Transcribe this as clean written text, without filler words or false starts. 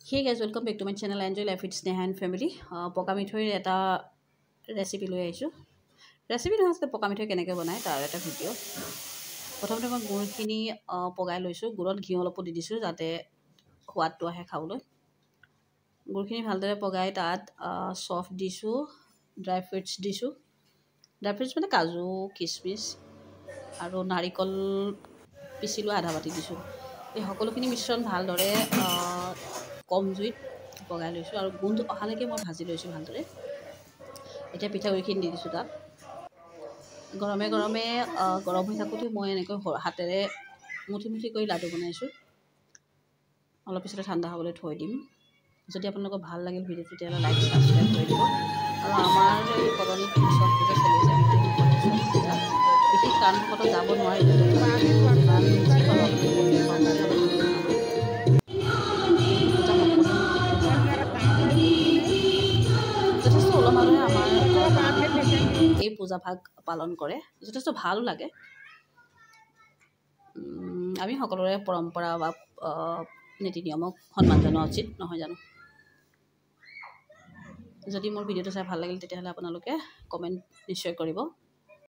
Hey guys, welcome back to my channel Enjoy Life with Sneha and Family. পকা মিঠৈৰ এটা recipe লৈ আহিছোঁ। ৰেচিপিটো হৈছে পকা মিঠৈ কেনেকৈ বনায় তাৰ এটা ভিডিঅ'। প্ৰথমতে মই গুড়খিনি পগাই লৈছোঁ। গুড়ত ঘিউ অলপো দি দিছোঁ যাতে সোৱাদটো আহে খাবলৈ। গুড়খিনি ভালদৰে পগাই তাত চফ দিছোঁ, ড্ৰাই ফ্ৰুইটছ দিছোঁ। ড্ৰাই ফ্ৰুইটছ মানে কাজু, কিচমিচ আৰু নাৰিকল পিচি লোৱা আধা বাটি দিছোঁ। এই সকলোখিনি মিশ্ৰণ ভালদৰে কম জুইত পগাই লৈছোঁ আৰু গোন্ধ অহালৈকে মই ভাজি লৈছোঁ ভালদৰে। এতিয়া পিঠাগুড়িখিনি দি দিছোঁ তাত। গৰমে গৰমে গৰম হৈ থাকোঁতে মই এনেকৈ হাতেৰে মুঠি মুঠি কৰি লাডু বনাইছোঁ। অলপ পিছতে ঠাণ্ডা হ'বলৈ থৈ দিম। যদি আপোনালোকৰ ভাল লাগিল ভিডিঅ'টো তেতিয়াহ'লে লাইক ছাবস্ক্ৰাইব কৰি দিব। আৰু আমাৰ এই কলনীত ছট পূজা চলি আছে, বিশেষ কাৰণবশতঃ যাব নোৱাৰিলোঁ। যথেষ্ট উলহ-মালহেৰে আমাৰ এই পূজাভাগ পালন কৰে, যথেষ্ট ভালো লাগে। আমি সকলোৰে পৰম্পৰা বা নীতি নিয়মক সন্মান জনোৱা উচিত, নহয় জানো? যদি মোৰ ভিডিঅ'টো চাই ভাল লাগিল তেতিয়াহ'লে আপোনালোকে কমেণ্ট নিশ্চয় কৰিব।